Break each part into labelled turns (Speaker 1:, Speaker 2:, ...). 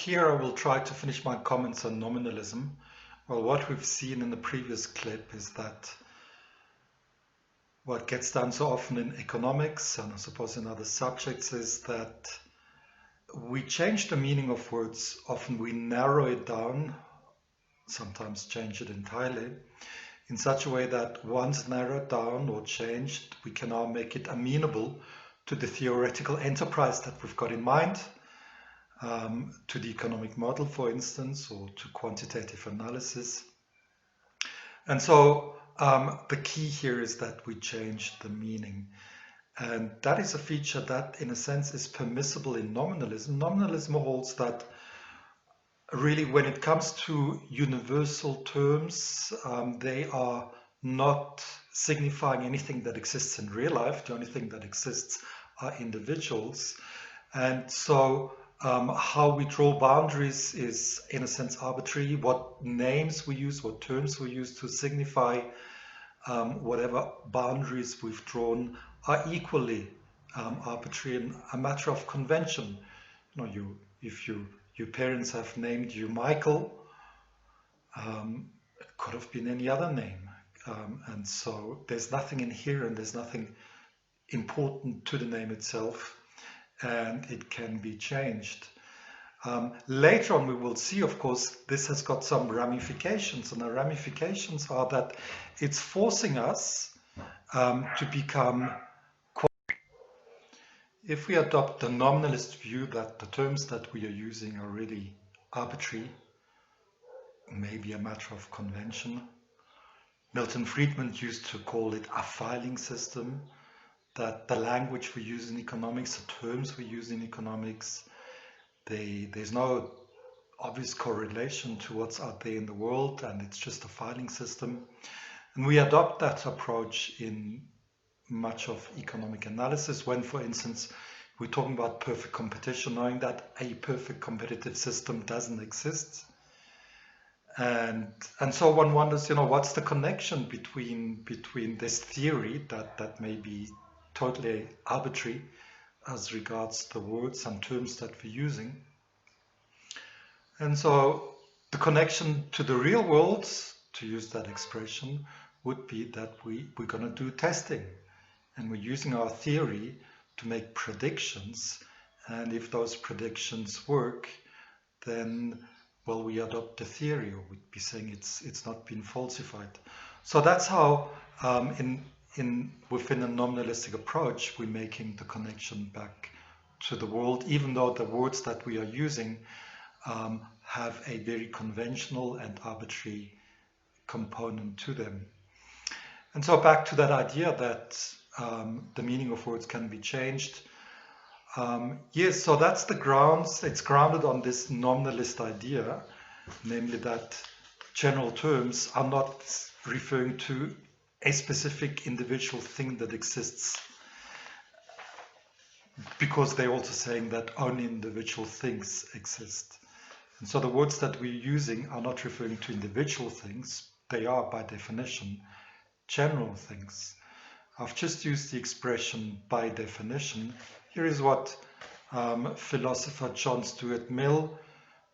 Speaker 1: here I will try to finish my comments on nominalism. Well, what we've seen in the previous clip is that what gets done so often in economics, and I suppose in other subjects, is that we change the meaning of words. Often we narrow it down, sometimes change it entirely, in such a way that once narrowed down or changed, we can now make it amenable to the theoretical enterprise that we've got in mind, to the economic model, for instance, or to quantitative analysis. And so the key here is that we change the meaning. And that is a feature that, in a sense, is permissible in nominalism. Nominalism holds that really, when it comes to universal terms, they are not signifying anything that exists in real life. The only thing that exists are individuals. And so how we draw boundaries is, in a sense, arbitrary. What names we use, what terms we use to signify whatever boundaries we've drawn are equally arbitrary and a matter of convention. If your parents have named you Michael, it could have been any other name. And so there's nothing inherent, there's nothing important to the name itself, and it can be changed. Later on we will see, of course, this has got some ramifications, and the ramifications are that it's forcing us to become, if we adopt the nominalist view that the terms that we are using are really arbitrary, maybe a matter of convention. Milton Friedman used to call it a filing system, that the language we use in economics, the terms we use in economics, there's no obvious correlation to what's out there in the world, and it's just a filing system. And we adopt that approach in much of economic analysis when, for instance, we're talking about perfect competition, knowing that a perfect competitive system doesn't exist. And so one wonders, what's the connection between this theory that may be totally arbitrary as regards the words and terms that we're using. And so the connection to the real world, to use that expression, would be that we're going to do testing. And we're using our theory to make predictions. And if those predictions work, then, well, we adopt the theory, or we'd be saying it's not been falsified. So that's how, within a nominalistic approach, we're making the connection back to the world, even though the words that we are using have a very conventional and arbitrary component to them. And so back to that idea that the meaning of words can be changed. Yes, so that's the grounds. It's grounded on this nominalist idea, namely that general terms are not referring to a specific individual thing that exists, because they're also saying that only individual things exist. And so the words that we're using are not referring to individual things. They are, by definition, general things. I've just used the expression by definition. Here is what philosopher John Stuart Mill,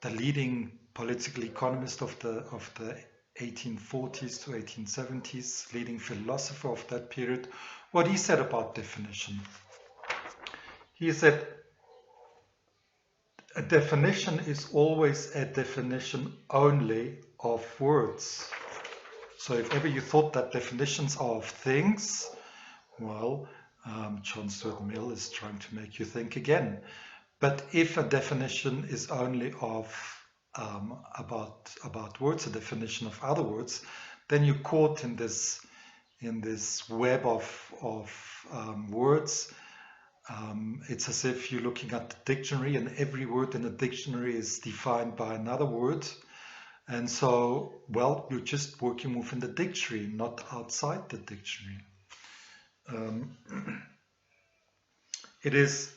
Speaker 1: the leading political economist of the 1840s to 1870s, leading philosopher of that period, what he said about definition. He said, a definition is always a definition only of words. So if ever you thought that definitions are of things, well, John Stuart Mill is trying to make you think again. But if a definition is only of about words, a definition of other words, then you're caught in this web of words. It's as if you're looking at the dictionary, and every word in the dictionary is defined by another word. And so, well, you're just working within the dictionary, not outside the dictionary. It is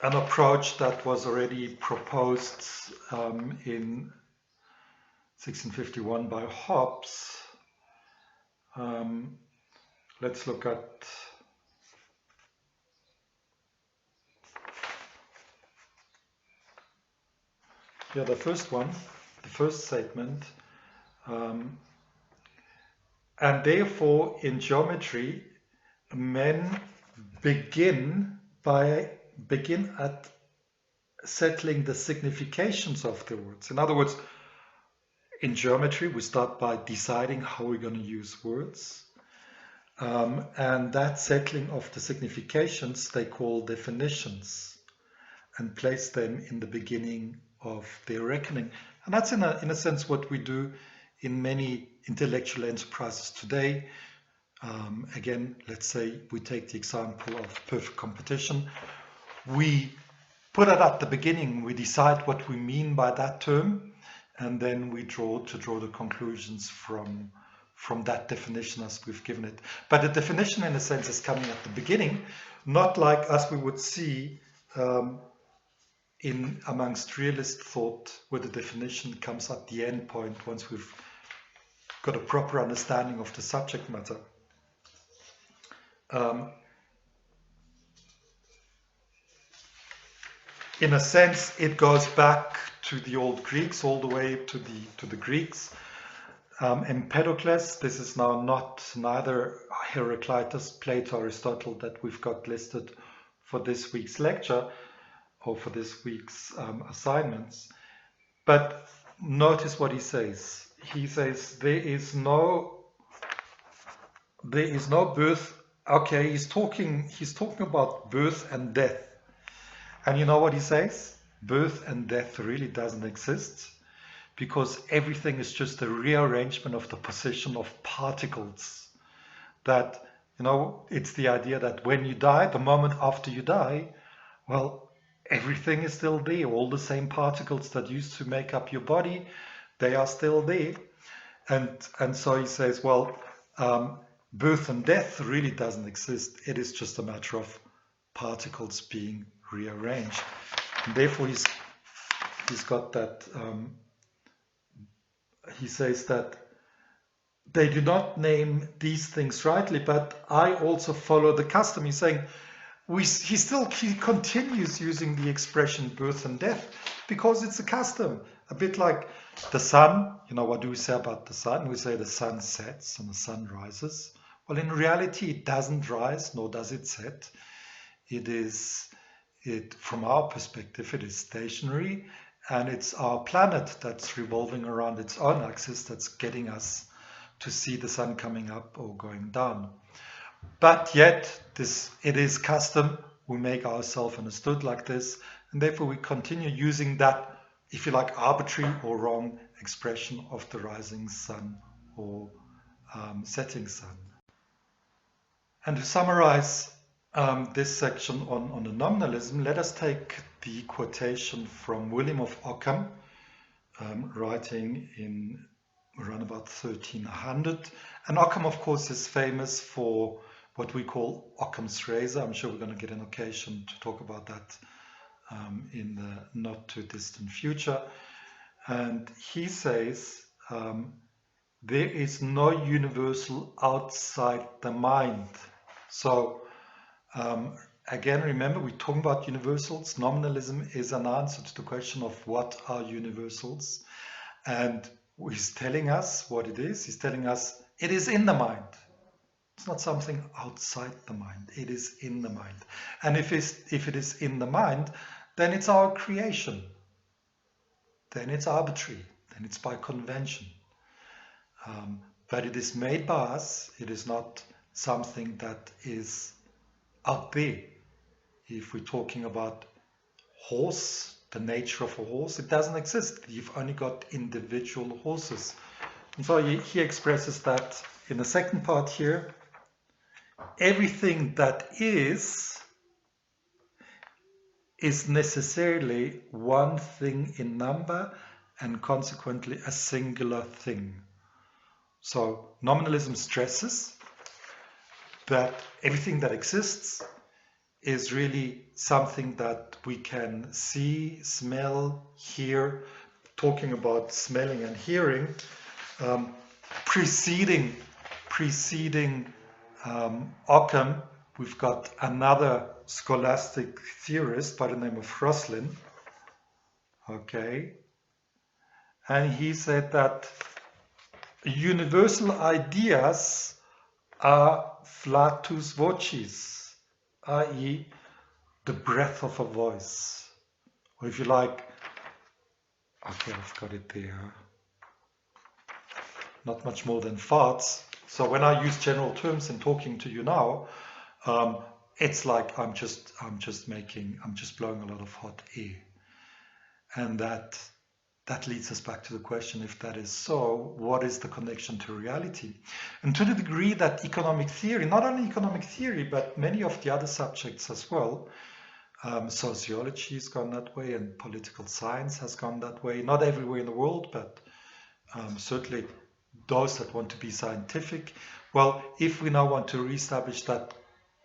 Speaker 1: an approach that was already proposed in 1651 by Hobbes. Let's look at Yeah, the first one, the first statement. And therefore, in geometry, men begin at settling the significations of the words. In other words, in geometry, we start by deciding how we're going to use words. And that settling of the significations they call definitions, and place them in the beginning of their reckoning. And that's in a sense what we do in many intellectual enterprises today. Again, let's say we take the example of perfect competition. We put it at the beginning, we decide what we mean by that term, and then we draw the conclusions from that definition as we've given it. But the definition, in a sense, is coming at the beginning, not like as we would see in amongst realist thought, where the definition comes at the end point once we've got a proper understanding of the subject matter. In a sense, it goes back to the old Greeks, all the way to the Greeks. Empedocles, this is now neither Heraclitus, Plato, Aristotle that we've got listed for this week's lecture or for this week's assignments. But notice what he says. He says there is no birth. Okay, he's talking about birth and death. And you know what he says? Birth and death really doesn't exist, because everything is just a rearrangement of the position of particles. That, it's the idea that when you die, the moment after you die, well, everything is still there. All the same particles that used to make up your body, they are still there. And so he says, well, birth and death really doesn't exist. It is just a matter of particles being rearranged. And therefore, he's got that. He says that they do not name these things rightly, but I also follow the custom. He's saying he continues using the expression birth and death because it's a custom. A bit like the sun. What do we say about the sun? We say the sun sets and the sun rises. Well, in reality, it doesn't rise, nor does it set. From our perspective, it is stationary, and it's our planet that's revolving around its own axis that's getting us to see the sun coming up or going down. But yet, it is custom. We make ourselves understood like this, and therefore we continue using that, if you like, arbitrary or wrong expression of the rising sun or setting sun. And to summarize this section on the nominalism, let us take the quotation from William of Ockham, writing in around about 1300. And Ockham, of course, is famous for what we call Occam's razor. I'm sure we're going to get an occasion to talk about that in the not too distant future. And he says, there is no universal outside the mind. So again, remember, we're talking about universals. Nominalism is an answer to the question of what are universals. And he's telling us what it is. He's telling us it is in the mind. It's not something outside the mind. It is in the mind. And if it is in the mind, then it's our creation. Then it's arbitrary. Then it's by convention. But it is made by us. It is not something that is out there. If we're talking about horse, the nature of a horse, it doesn't exist. You've only got individual horses. And so he expresses that in the second part here. Everything that is necessarily one thing in number and consequently a singular thing. So nominalism stresses that everything that exists is really something that we can see, smell, hear. Talking about smelling and hearing, preceding Ockham, we've got another scholastic theorist by the name of Roslin. Okay, and he said that universal ideas are flatus vocis, i.e. the breath of a voice. Or if you like, okay, I've got it there. Not much more than farts. So when I use general terms in talking to you now, it's like I'm just blowing a lot of hot air. And that leads us back to the question, if that is so, what is the connection to reality? And to the degree that economic theory, not only economic theory, but many of the other subjects as well, sociology has gone that way and political science has gone that way, not everywhere in the world, but certainly those that want to be scientific. Well, if we now want to reestablish that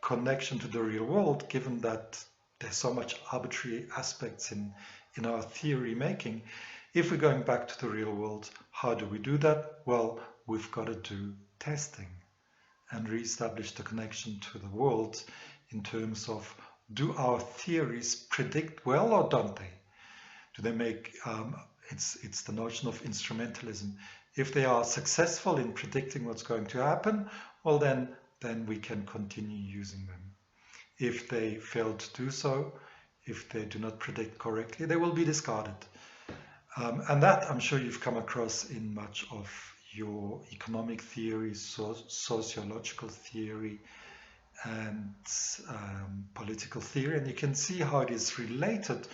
Speaker 1: connection to the real world, given that there's so much arbitrary aspects in our theory making, if we're going back to the real world, how do we do that? Well, we've got to do testing and reestablish the connection to the world in terms of, do our theories predict well or don't they? Do they make, it's the notion of instrumentalism. If they are successful in predicting what's going to happen, well then we can continue using them. If they fail to do so, if they do not predict correctly, they will be discarded. And that I'm sure you've come across in much of your economic theory, sociological theory, and political theory. And you can see how it is related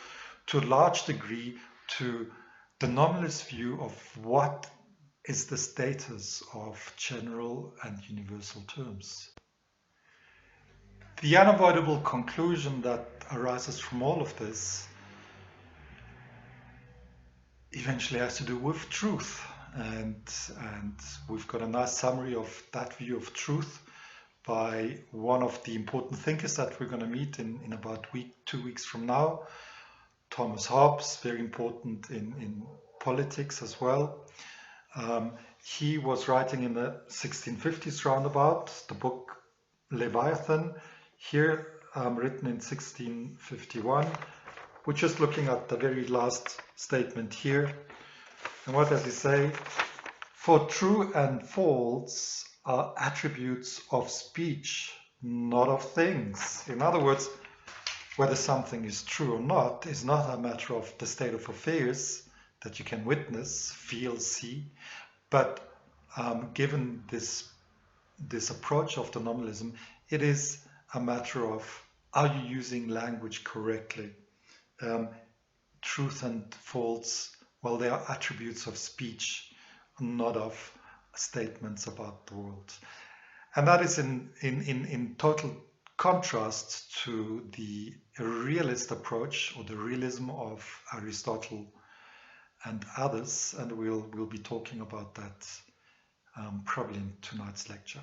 Speaker 1: to a large degree to the nominalist view of what is the status of general and universal terms. The unavoidable conclusion that arises from all of this eventually has to do with truth, and we've got a nice summary of that view of truth by one of the important thinkers that we're going to meet in about 2 weeks from now, Thomas Hobbes, very important in politics as well. He was writing in the 1650s roundabout, the book Leviathan, here written in 1651. We're just looking at the very last statement here. And what does he say? For true and false are attributes of speech, not of things. In other words, whether something is true or not is not a matter of the state of affairs that you can witness, feel, see, but given this approach of the nominalism, it is a matter of, are you using language correctly? Truth and false, well, they are attributes of speech, not of statements about the world. And that is in total contrast to the realist approach, or the realism of Aristotle and others, and we'll be talking about that probably in tonight's lecture.